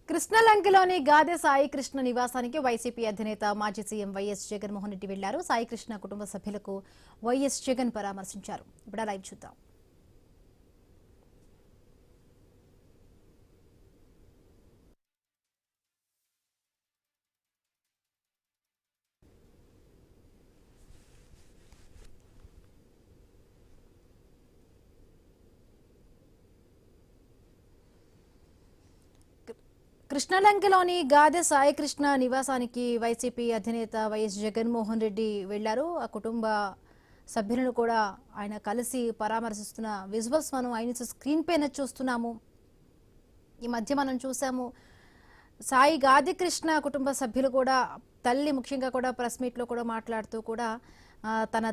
కృష్ణలంకలోని గాదె సాయి కృష్ణ నివాసానికి వైసీపీ అధినేత మాజీ సీఎం వైఎస్ జగన్మోహన్ రెడ్డి వెళ్లారు. సాయి కృష్ణ కుటుంబ సభ్యులకు వైఎస్ జగన్ పరామర్శించారు. ఇప్పుడు లైవ్ చూద్దాం. కృష్ణలంకలోని గాదె సాయి కృష్ణ నివాసానికి వైసీపీ అధినేత వైఎస్ జగన్మోహన్ రెడ్డి వెళ్లారు. ఆ కుటుంబ సభ్యులను కూడా ఆయన కలిసి పరామర్శిస్తున్న విజువల్స్ మనం ఆయన స్క్రీన్ పైన చూస్తున్నాము. ఈ మధ్య మనం చూసాము సాయి గాదె కృష్ణ కుటుంబ సభ్యులు కూడా తల్లి ముఖ్యంగా కూడా ప్రెస్ మీట్ లో కూడా మాట్లాడుతూ కూడా తన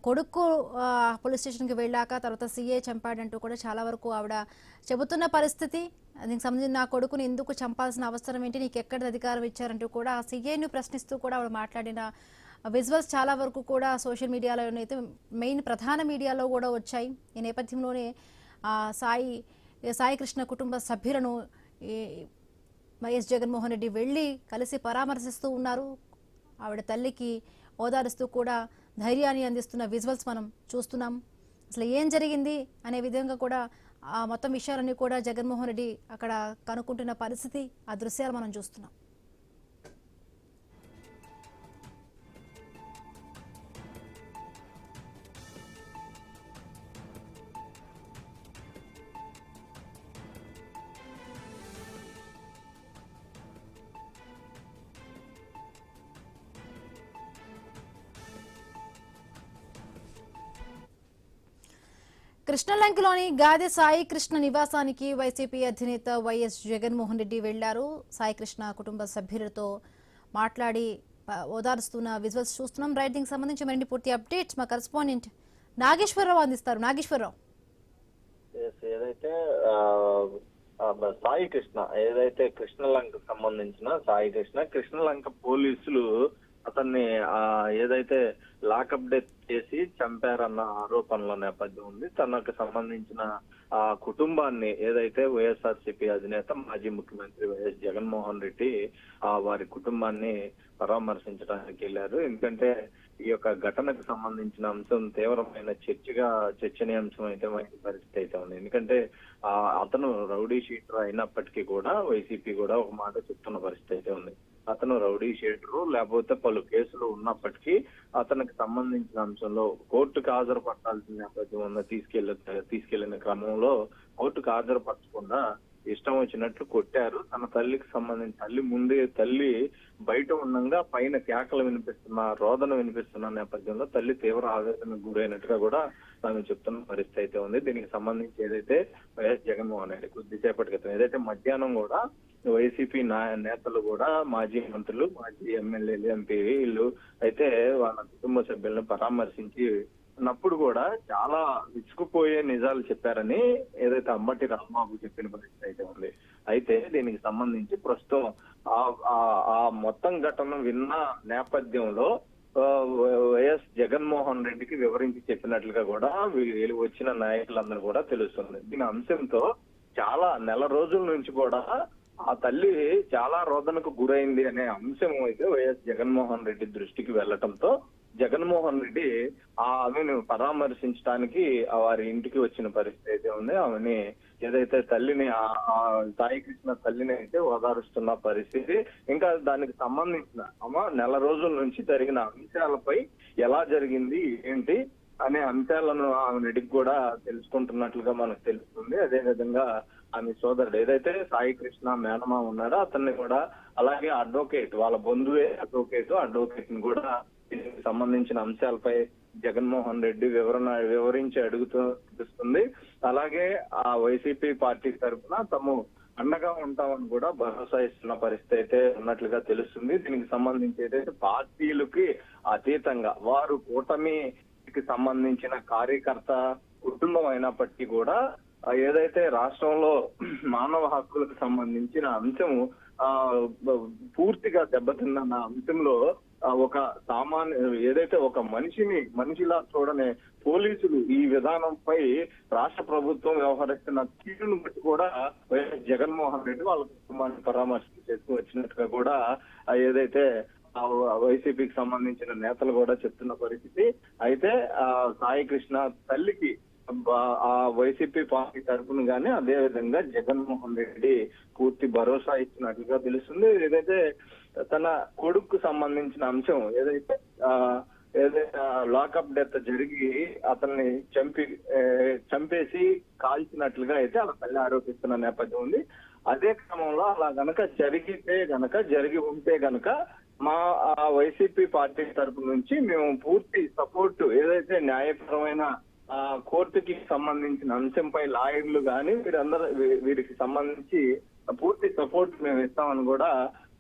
కొడుకు పోలీస్ స్టేషన్కి వెళ్ళాక తర్వాత సీఏ చంపాడంటూ కూడా చాలా వరకు ఆవిడ చెబుతున్న పరిస్థితి. దీనికి సంబంధించి నా కొడుకుని ఎందుకు చంపాల్సిన అవసరం ఏంటి, నీకు ఎక్కడ అధికారం ఇచ్చారంటూ కూడా సీఏను ప్రశ్నిస్తూ కూడా ఆవిడ మాట్లాడిన విజువల్స్ చాలా వరకు కూడా సోషల్ మీడియాలో అయితే మెయిన్ ప్రధాన మీడియాలో కూడా వచ్చాయి. ఈ నేపథ్యంలోనే సాయి కృష్ణ కుటుంబ సభ్యులను వైఎస్ జగన్మోహన్ రెడ్డి వెళ్ళి కలిసి పరామర్శిస్తూ ఉన్నారు. ఆవిడ తల్లికి ఓదారుస్తూ కూడా ధైర్యాన్ని అందిస్తున్న విజువల్స్ మనం చూస్తున్నాం. అసలు ఏం జరిగింది అనే విధంగా కూడా ఆ మొత్తం విషయాలన్నీ కూడా జగన్మోహన్ రెడ్డి అక్కడ కనుక్కుంటున్న పరిస్థితి, ఆ దృశ్యాలు మనం చూస్తున్నాం. కృష్ణలంకలోని గాదె సాయి కృష్ణ నివాసానికి వైసీపీ అధినేత వైఎస్ జగన్మోహన్ రెడ్డి వెళ్లారు. సాయి కృష్ణ కుటుంబ సభ్యులతో మాట్లాడి ఓదారుస్తున్న విజువల్స్ చూస్తున్నాం. రైట్, దీనికి సంబంధించి మరిన్ని పూర్తి అప్డేట్స్ మా కరెస్పాండెంట్ నాగేశ్వరరావు అందిస్తారు. నాగేశ్వరరావు, ఏదైతే సాయి కృష్ణ ఏదైతే కృష్ణలంకకు సంబంధించిన సాయి కృష్ణలంక పోలీసులు అతన్ని ఏదైతే లాకప్ డెత్ చేసి చంపారన్న ఆరోపణల నేపథ్యం ఉంది. తనకు సంబంధించిన ఆ కుటుంబాన్ని ఏదైతే వైఎస్ఆర్సీపీ అధినేత మాజీ ముఖ్యమంత్రి వైఎస్ జగన్మోహన్ రెడ్డి వారి కుటుంబాన్ని పరామర్శించడానికి వెళ్లారు. ఎందుకంటే ఈ యొక్క ఘటనకు సంబంధించిన అంశం తీవ్రమైన చర్చనీయాంశం అయితే పరిస్థితి అయితే ఉంది. ఎందుకంటే అతను రౌడీ షీటర్ అయినప్పటికీ కూడా వైసీపీ కూడా ఒక మాట చెప్తున్న పరిస్థితి అయితే ఉంది. అతను రౌడీ షీటరు లేకపోతే పలు కేసులు ఉన్నప్పటికీ అతనికి సంబంధించిన అంశంలో కోర్టుకు హాజరుపడాల్సిన నేపథ్యం ఉన్న తీసుకెళ్లిన క్రమంలో కోర్టుకు హాజరుపరచకుండా ఇష్టం వచ్చినట్లు కొట్టారు. తన తల్లికి సంబంధించి తల్లి బయట ఉండగా పైన కేకలు రోదన వినిపిస్తున్న నేపథ్యంలో తల్లి తీవ్ర ఆవేదనకు గురైనట్టుగా కూడా తాను చెప్తున్న పరిస్థితి అయితే ఉంది. దీనికి సంబంధించి ఏదైతే వైఎస్ జగన్మోహన్ రెడ్డి కొద్దిసేపటి క్రితం ఏదైతే మధ్యాహ్నం కూడా వైసీపీ నేతలు కూడా మాజీ మంత్రులు, మాజీ ఎమ్మెల్యేలు, ఎంపీ వీళ్ళు అయితే వాళ్ళ కుటుంబ సభ్యులను పరామర్శించి ఉన్నప్పుడు కూడా చాలా విసుకుపోయే నిజాలు చెప్పారని ఏదైతే అంబటి రాంబాబు చెప్పిన పరిస్థితి అయితే ఉంది. అయితే దీనికి సంబంధించి ప్రస్తుతం ఆ మొత్తం ఘటన విన్న నేపథ్యంలో వైఎస్ జగన్మోహన్ రెడ్డికి వివరించి చెప్పినట్లుగా కూడా వచ్చిన నాయకులందరూ కూడా తెలుస్తుంది. దీని అంశంతో చాలా నెల రోజుల నుంచి కూడా ఆ తల్లి చాలా రోదనకు గురైంది అనే అంశం అయితే వైఎస్ జగన్మోహన్ రెడ్డి దృష్టికి వెళ్లటంతో జగన్మోహన్ రెడ్డి ఆమెను పరామర్శించడానికి వారి ఇంటికి వచ్చిన పరిస్థితి అయితే ఉంది. ఆమెని ఏదైతే తల్లిని సాయి కృష్ణ తల్లిని అయితే ఓదారుస్తున్న పరిస్థితి. ఇంకా దానికి సంబంధించిన నెల రోజుల నుంచి జరిగిన అంశాలపై ఎలా జరిగింది ఏంటి అనే అంశాలను ఆమెడికి కూడా తెలుసుకుంటున్నట్లుగా మనకు తెలుస్తుంది. అదే విధంగా ఆమె సోదరుడు ఏదైతే సాయి కృష్ణ మేనమా ఉన్నాడో అతన్ని కూడా, అలాగే అడ్వకేట్ వాళ్ళ బంధువే అడ్వకేట్ ని కూడా దీనికి సంబంధించిన అంశాలపై జగన్మోహన్ రెడ్డి వివరించి అడుగుతుంది. అలాగే ఆ వైసీపీ పార్టీ తరఫున తాము అండగా ఉంటామని కూడా భరోసా ఇస్తున్న పరిస్థితి అయితే ఉన్నట్లుగా తెలుస్తుంది. దీనికి సంబంధించి ఏదైతే పార్టీలకి అతీతంగా వారు కూటమికి సంబంధించిన కార్యకర్త కుటుంబం అయినప్పటికీ కూడా ఏదైతే రాష్ట్రంలో మానవ హక్కులకు సంబంధించిన అంశము పూర్తిగా దెబ్బతిన్న అంశంలో ఒక సామాన్య ఏదైతే ఒక మనిషిలా చూడని పోలీసులు ఈ విధానంపై రాష్ట్ర ప్రభుత్వం వ్యవహరిస్తున్న తీరును బట్టి కూడా వైఎస్ జగన్మోహన్ రెడ్డి వాళ్ళ కుటుంబాన్ని పరామర్శ చేస్తూ వచ్చినట్టుగా కూడా ఏదైతే వైసీపీకి సంబంధించిన నేతలు కూడా చెప్తున్న పరిస్థితి. అయితే సాయి కృష్ణ తల్లికి ఆ వైసీపీ పార్టీ తరఫున గానీ అదే విధంగా జగన్మోహన్ రెడ్డి పూర్తి భరోసా ఇచ్చినట్లుగా తెలుస్తుంది. ఏదైతే తన కొడుకు సంబంధించిన అంశం ఏదైతే లాకప్ డెత్ జరిగి అతన్ని చంపేసి కాల్చినట్లుగా అయితే అలా తల్లి ఆరోపిస్తున్న నేపథ్యం ఉంది. అదే క్రమంలో అలా జరిగి ఉంటే గనక మా వైసీపీ పార్టీ తరపు నుంచి మేము పూర్తి సపోర్ట్ ఏదైతే న్యాయపరమైన కోర్టుకి సంబంధించిన అంశంపై లాయర్లు గాని వీరికి సంబంధించి పూర్తి సపోర్ట్ మేము ఇస్తామని కూడా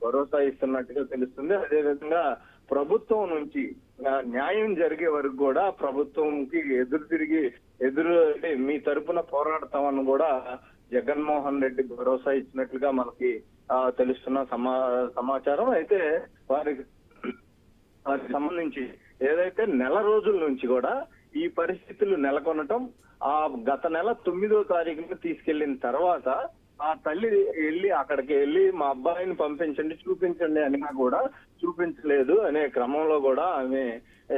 భరోసా ఇస్తున్నట్టుగా తెలుస్తుంది. అదేవిధంగా ప్రభుత్వం నుంచి న్యాయం జరిగే వరకు కూడా ప్రభుత్వంకి అంటే మీ తరపున పోరాడతామని కూడా జగన్మోహన్ రెడ్డి భరోసా ఇచ్చినట్లుగా మనకి తెలుస్తున్న సమాచారం. అయితే వారికి సంబంధించి ఏదైతే నెల రోజుల నుంచి కూడా ఈ పరిస్థితులు నెలకొనటం, గత నెల 9వ తారీఖున తీసుకెళ్లిన తర్వాత ఆ తల్లి అక్కడికి వెళ్ళి మా అబ్బాయిని చూపించండి అనినా కూడా చూపించలేదు అనే క్రమంలో కూడా ఆమె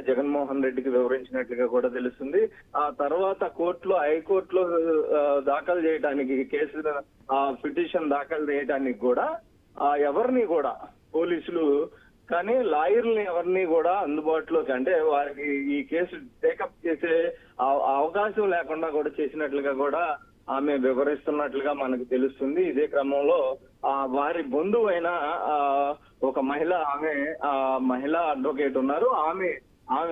జగన్మోహన్ రెడ్డికి వివరించినట్లుగా కూడా తెలుస్తుంది. ఆ తర్వాత హైకోర్టులో దాఖలు చేయడానికి పిటిషన్ దాఖలు చేయడానికి కూడా ఎవరిని కూడా పోలీసులు కానీ లాయర్లని ఎవరిని కూడా అందుబాటులోకి అంటే వారికి ఈ కేసు టేకప్ చేసే అవకాశం లేకుండా కూడా చేసినట్లుగా కూడా ఆమె వివరిస్తున్నట్లుగా మనకు తెలుస్తుంది. ఇదే క్రమంలో వారి బంధువైన ఒక మహిళా అడ్వకేట్ ఉన్నారు. ఆమె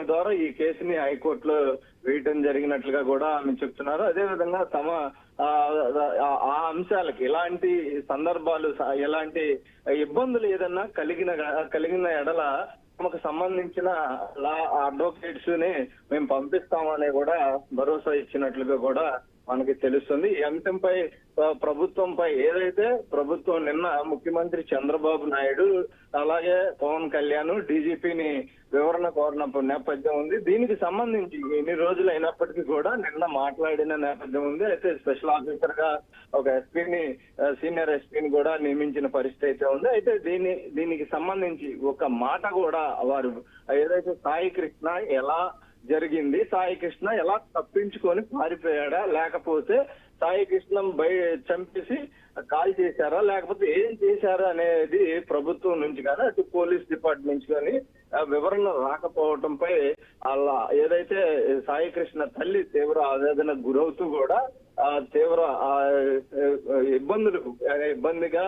ద్వారా ఈ కేసుని హైకోర్టులో వేయటం జరిగినట్లుగా కూడా ఆమె చెప్తున్నారు. అదేవిధంగా ఆ అంశాలకి ఎలాంటి సందర్భాలు ఎలాంటి ఇబ్బందులు ఏదన్నా కలిగిన ఎడల తమకు సంబంధించిన అడ్వకేట్స్ ని మేము పంపిస్తామని కూడా భరోసా ఇచ్చినట్లుగా కూడా మనకి తెలుస్తుంది. ఈ అంశంపై ప్రభుత్వంపై ఏదైతే ప్రభుత్వం నిన్న ముఖ్యమంత్రి చంద్రబాబు నాయుడు అలాగే పవన్ కళ్యాణ్ డీజీపీని వివరణ కోరిన నేపథ్యం ఉంది. దీనికి సంబంధించి ఎన్ని రోజులు అయినప్పటికీ కూడా నిన్న మాట్లాడిన నేపథ్యం ఉంది. అయితే స్పెషల్ ఆఫీసర్ గా ఒక సీనియర్ ఎస్పీని కూడా నియమించిన పరిస్థితి అయితే ఉంది. అయితే దీనికి సంబంధించి ఒక మాట కూడా వారు ఏదైతే సాయి కృష్ణ ఎలా జరిగింది, సాయి కృష్ణ ఎలా తప్పించుకొని పారిపోయాడా, లేకపోతే సాయి కృష్ణ చంపేసి కాల్ చేశారా, లేకపోతే ఏం చేశారా అనేది ప్రభుత్వం నుంచి కానీ అటు పోలీస్ డిపార్ట్మెంట్ నుంచి కానీ వివరణ రాకపోవడంపై అలా ఏదైతే సాయి కృష్ణ తల్లి తీవ్ర ఆవేదన గురవుతూ కూడా తీవ్ర ఇబ్బందిగా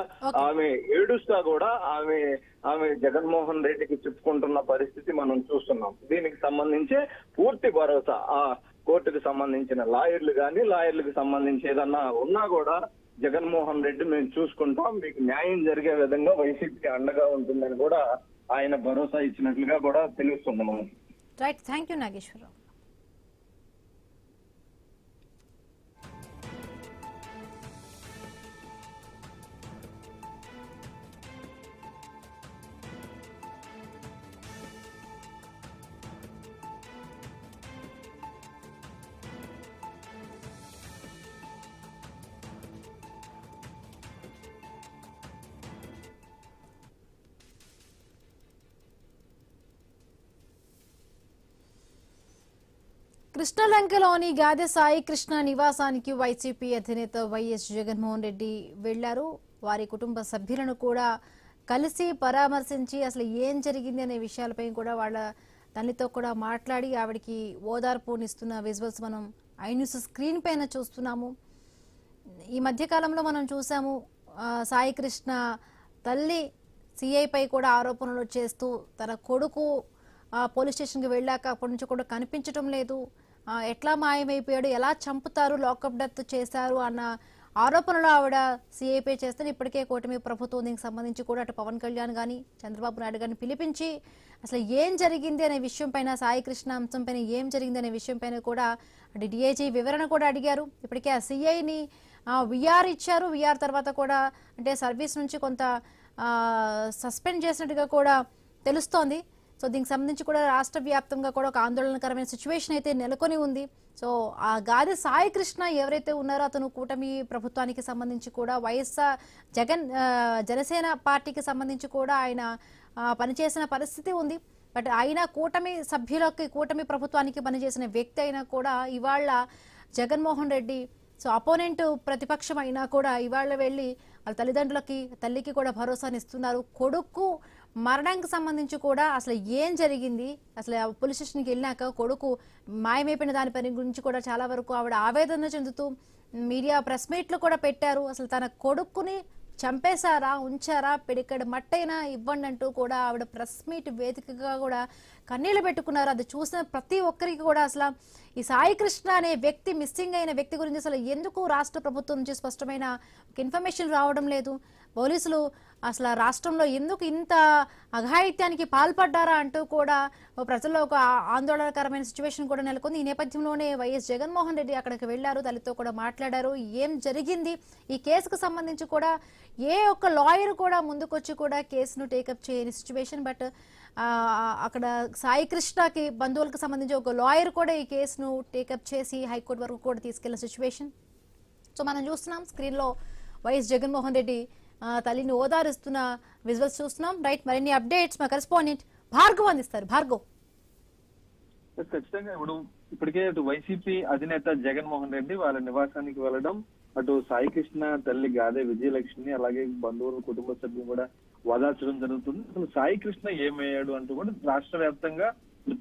ఆమె ఏడుస్తా కూడా ఆమె జగన్మోహన్ రెడ్డికి చెప్పుకుంటున్న పరిస్థితి మనం చూస్తున్నాం. దీనికి సంబంధించి పూర్తి భరోసా కోర్టుకు సంబంధించిన లాయర్లకు సంబంధించి ఏదన్నా ఉన్నా కూడా జగన్మోహన్ రెడ్డి మేము చూసుకుంటాం, మీకు న్యాయం జరిగే విధంగా వైసీపీ అండగా ఉంటుందని కూడా ఆయన భరోసా ఇచ్చినట్లుగా కూడా తెలుస్తుంది మనకి. Right, thank you Nageswara Rao. కృష్ణలంకలోని గాదె సాయి కృష్ణ నివాసానికి వైసీపీ అధినేత వైఎస్ జగన్మోహన్ రెడ్డి వెళ్లారు. వారి కుటుంబ సభ్యులను కూడా కలిసి పరామర్శించి అసలు ఏం జరిగింది అనే విషయాలపై కూడా వాళ్ళ తల్లితో కూడా మాట్లాడి ఆవిడికి ఓదార్పునిస్తున్న విజువల్స్ మనం ఐన్యూస్ స్క్రీన్ పైన చూస్తున్నాము. ఈ మధ్యకాలంలో మనం చూసాము సాయి కృష్ణ తల్లి సిఐపై కూడా ఆరోపణలు చేస్తూ తన కొడుకు పోలీస్ స్టేషన్కి వెళ్ళాక అప్పటి నుంచి కూడా కనిపించడం లేదు, ఎట్లా మాయమైపోయాడు, ఎలా చంపుతారు, లాకప్ డెత్ చేశారు అన్న ఆరోపణలు ఆవిడ సిఐపై చేస్తారు. ఇప్పటికే కూటమి ప్రభుత్వం దీనికి సంబంధించి కూడా అటు పవన్ కళ్యాణ్ కానీ చంద్రబాబు నాయుడు గారిని పిలిపించి అసలు ఏం జరిగింది అనే విషయం పైన, సాయి కృష్ణ అంశం పైన ఏం జరిగింది అనే విషయం పైన కూడా అటు డిఐజీ వివరణ కూడా అడిగారు. ఇప్పటికే ఆ సిఐని విఆర్ ఇచ్చారు. విఆర్ తర్వాత కూడా అంటే సర్వీస్ నుంచి కొంత సస్పెండ్ చేసినట్టుగా కూడా తెలుస్తోంది. సో దీనికి సంబంధించి కూడా రాష్ట్ర వ్యాప్తంగా కూడా ఒక ఆందోళనకరమైన సిచ్యువేషన్ అయితే నెలకొని ఉంది. సో ఆ గాదె సాయి కృష్ణ ఎవరైతే ఉన్నారో అతను కూటమి ప్రభుత్వానికి సంబంధించి కూడా జనసేన పార్టీకి సంబంధించి కూడా ఆయన పనిచేసిన పరిస్థితి ఉంది. బట్ అయినా కూటమి ప్రభుత్వానికి పనిచేసిన వ్యక్తి అయినా కూడా ఇవాళ జగన్మోహన్ రెడ్డి సో అపోనెంట్ ప్రతిపక్షం అయినా కూడా ఇవాళ వెళ్ళి వాళ్ళ తల్లికి కూడా భరోసానిస్తున్నారు. కొడుకు మరణానికి సంబంధించి కూడా అసలు ఏం జరిగింది, అసలు పోలీస్ స్టేషన్కి వెళ్ళినాక కొడుకు మాయమైపోయిన దాని గురించి కూడా చాలా వరకు ఆవిడ ఆవేదన చెందుతూ మీడియా ప్రెస్ మీట్లు కూడా పెట్టారు. అసలు తన కొడుకుని చంపేశారా, ఉంచారా, పిడికెడు మట్టైనా ఇవ్వండి అంటూ కూడా ఆవిడ ప్రెస్ మీట్ వేదికగా కూడా కన్నీళ్లు పెట్టుకున్నారు. అది చూసిన ప్రతి ఒక్కరికి కూడా అసలు ఈ సాయి కృష్ణ అనే వ్యక్తి మిస్సింగ్ అయిన వ్యక్తి గురించి అసలు ఎందుకు రాష్ట్ర ప్రభుత్వం నుంచి స్పష్టమైన ఇన్ఫర్మేషన్ రావడం లేదు, పోలీసులు అసలు రాష్ట్రంలో ఎందుకు ఇంత అఘాయిత్యానికి పాల్పడ్డారా అంటూ కూడా ప్రజల్లో ఒక ఆందోళనకరమైన సిచ్యువేషన్ కూడా నెలకొంది. ఈ నేపథ్యంలోనే వైఎస్ జగన్మోహన్ రెడ్డి అక్కడికి వెళ్లారు, తల్లితో కూడా మాట్లాడారు. ఏం జరిగింది ఈ కేసుకు సంబంధించి కూడా ఏ ఒక్క లాయర్ కూడా ముందుకొచ్చి కూడా కేసును టేకప్ చేయని సిచ్యువేషన్. బట్ అక్కడ సాయి కృష్ణకి బంధువులకు సంబంధించి ఒక లాయర్ కూడా ఈ కేసును టేకప్ చేసి హైకోర్టు వరకు కూడా తీసుకెళ్లిన సిచ్యువేషన్. సో మనం చూస్తున్నాం స్క్రీన్ లో వైఎస్ జగన్మోహన్ రెడ్డి తల్లిని ఓదారుస్తున్న విజువల్స్ చూస్తున్నాం. రైట్, మరిన్ని అప్డేట్స్ మా కరెస్పాండెంట్ భార్గవ్ అందిస్తారు. భార్గవ్, ఖచ్చితంగా ఇప్పటికే అటు వైసీపీ అధినేత జగన్మోహన్ రెడ్డి వాళ్ళ నివాసానికి వెళ్ళడం, అటు సాయి కృష్ణ తల్లి గాదే విజయలక్ష్మి అలాగే బంధువులు కుటుంబ సభ్యులు కూడా ఓదార్చడం జరుగుతుంది. అసలు సాయి కృష్ణ ఏమయ్యాడు అంటూ కూడా రాష్ట్ర వ్యాప్తంగా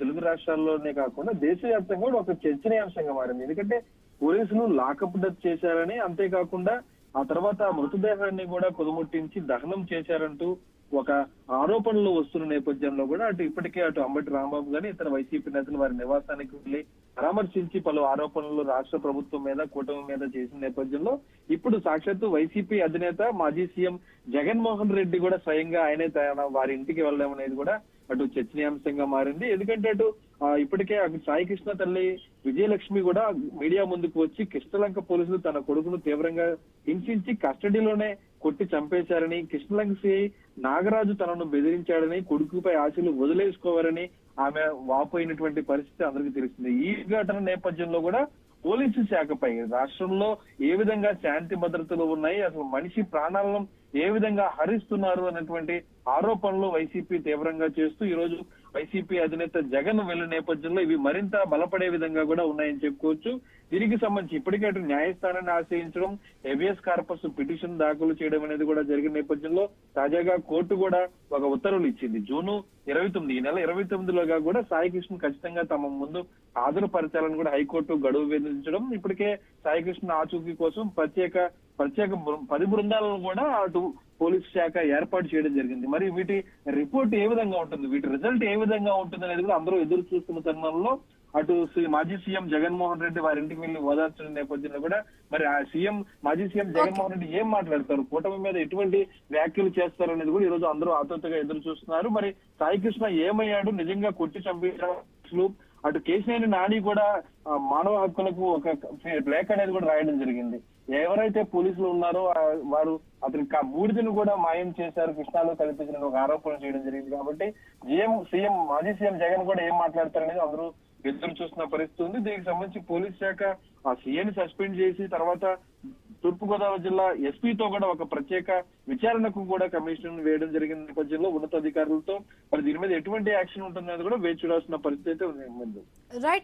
తెలుగు రాష్ట్రాల్లోనే కాకుండా దేశవ్యాప్తంగా కూడా ఒక చర్చనీయాంశంగా మారింది. ఎందుకంటే పోలీసులు లాకప్ డెత్ చేశారని, అంతేకాకుండా ఆ తర్వాత మృతదేహాన్ని కూడా కొదుముట్టించి దహనం చేశారంటూ ఒక ఆరోపణలు వస్తున్న నేపథ్యంలో కూడా ఇప్పటికే అంబటి రాంబాబు గాని ఇతర వైసీపీ నేతలు వారి నివాసానికి వెళ్లి పరామర్శించి పలు ఆరోపణలు రాష్ట్ర ప్రభుత్వం మీద కూటమి మీద చేసిన నేపథ్యంలో ఇప్పుడు సాక్షాత్తు వైసీపీ అధినేత మాజీ సీఎం జగన్మోహన్ రెడ్డి కూడా స్వయంగా ఆయనే వారి ఇంటికి వెళ్ళడం అనేది కూడా చర్చనీయాంశంగా మారింది. ఎందుకంటే ఇప్పటికే సాయి కృష్ణ తల్లి విజయలక్ష్మి కూడా మీడియా ముందుకు వచ్చి కృష్ణలంక పోలీసులు తన కొడుకును తీవ్రంగా హింసించి కస్టడీలోనే కొట్టి చంపేశారని, కృష్ణలంక సిఐ నాగరాజు తనను బెదిరించాడని, కొడుకుపై ఆశలు వదిలేసుకోవాలని ఆమె వాపోయినటువంటి పరిస్థితి అందరికీ తెలుస్తుంది. ఈ ఘటన నేపథ్యంలో కూడా పోలీసు శాఖపై రాష్ట్రంలో ఏ విధంగా శాంతి భద్రతలు ఉన్నాయి, అసలు మనిషి ప్రాణాలను ఏ విధంగా హరిస్తున్నారు అన్నటువంటి ఆరోపణలు వైసీపీ తీవ్రంగా చేస్తూ ఈ రోజు వైసీపీ అధినేత జగన్ వెళ్లిన నేపథ్యంలో ఇవి మరింత బలపడే విధంగా కూడా ఉన్నాయని చెప్పుకోవచ్చు. దీనికి సంబంధించి ఇప్పటికే న్యాయస్థానాన్ని ఆశ్రయించడం, హెబియస్ కార్పస్ పిటిషన్ దాఖలు చేయడం అనేది కూడా జరిగిన నేపథ్యంలో తాజాగా కోర్టు కూడా ఒక ఉత్తర్వులు ఇచ్చింది. జూన్ 29 ఈ నెల 29లోగా కూడా సాయి కృష్ణ ఖచ్చితంగా తమ ముందు హాజరుపరచాలని కూడా హైకోర్టు గడువు విధించడం, ఇప్పటికే సాయి కృష్ణ ఆచూకీ కోసం ప్రత్యేక 10 బృందాలను కూడా అటు పోలీస్ శాఖ ఏర్పాటు చేయడం జరిగింది. మరి వీటి రిపోర్ట్ ఏ విధంగా ఉంటుంది, వీటి రిజల్ట్ ఏ విధంగా ఉంటుంది అనేది కూడా అందరూ ఎదురు చూస్తున్న తరుణంలో మాజీ సీఎం జగన్మోహన్ రెడ్డి వారి ఇంటికి వెళ్లి ఓదార్చిన నేపథ్యంలో కూడా మరి ఆ మాజీ సీఎం జగన్మోహన్ రెడ్డి ఏం మాట్లాడతారు, కూటమి మీద ఎటువంటి వ్యాఖ్యలు చేస్తారు అనేది కూడా ఈ రోజు అందరూ ఆతృతగా ఎదురు చూస్తున్నారు. మరి సాయి కృష్ణ ఏమయ్యాడు, నిజంగా కొట్టి చంపించారు, కేశినేని నాని కూడా మానవ హక్కులకు ఒక లేఖ అనేది కూడా రాయడం జరిగింది. ఎవరైతే పోలీసులు ఉన్నారో వారు అతనికి ఆ బూడిదను కూడా మాయం చేశారు, కృష్ణాలో కల్పించిన ఒక ఆరోపణ చేయడం జరిగింది. కాబట్టి మాజీ సీఎం జగన్ కూడా ఏం మాట్లాడతారనేది అందరూ ఎదురు చూస్తున్న పరిస్థితి ఉంది. దీనికి సంబంధించి పోలీస్ శాఖ ఆ సీఎని సస్పెండ్ చేసి తర్వాత తూర్పుగోదావరి జిల్లా ఎస్పీతో కూడా ఒక ప్రత్యేక విచారణకు కూడా కమిషన్ వేయడం జరిగిన నేపథ్యంలో ఉన్నతాధికారులతో మరి దీని మీద ఎటువంటి యాక్షన్ ఉంటుందనేది కూడా వేచి చూడాల్సిన పరిస్థితి అయితే ఉంది. రైట్.